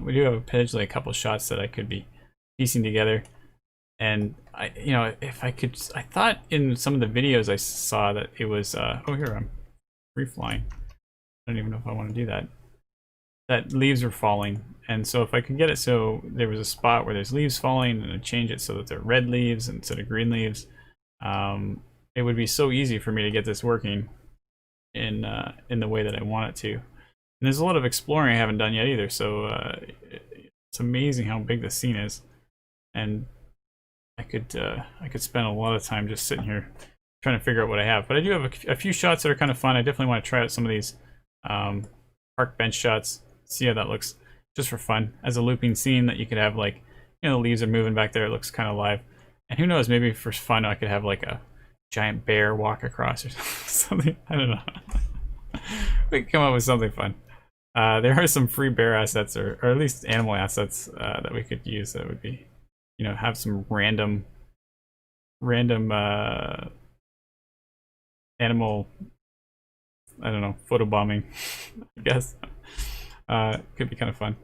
We do have potentially a couple shots that I could be piecing together, and you know, if I could, I thought in some of the videos I saw that it was oh, here I'm free flying. I don't even know if I want to do that. That leaves are falling, and so if I could get it so there was a spot where there's leaves falling, and I'd change it so that they're red leaves instead of green leaves, it would be so easy for me to get this working in the way that I want it to. And there's a lot of exploring I haven't done yet either, so it's amazing how big the scene is, and I could spend a lot of time just sitting here trying to figure out what I have. But I do have a few shots that are kind of fun. I definitely want to try out some of these park bench shots, see how that looks, just for fun, as a looping scene that you could have, like, you know, the leaves are moving back there, it looks kind of live. And who knows, maybe for fun I could have like a giant bear walk across or something. I don't know. We can come up with something fun. There are some free bear assets, or at least animal assets that we could use that would be, you know, have some random animal, I don't know, photobombing, I guess. Could be kind of fun.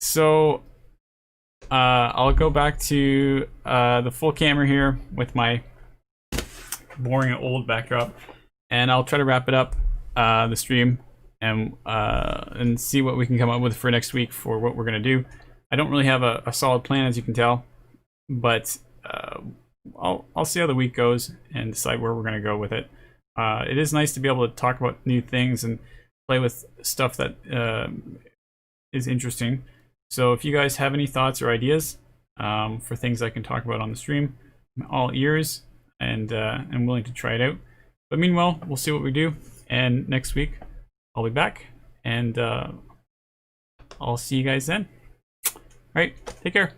So I'll go back to the full camera here with my boring old backdrop, and I'll try to wrap it up, the stream, and see what we can come up with for next week for what we're going to do. I don't really have a solid plan, as you can tell, but I'll see how the week goes and decide where we're going to go with it. It is nice to be able to talk about new things and play with stuff that is interesting. So if you guys have any thoughts or ideas for things I can talk about on the stream, I'm all ears, and I'm willing to try it out. But meanwhile, we'll see what we do, and next week I'll be back, and I'll see you guys then. All right, take care.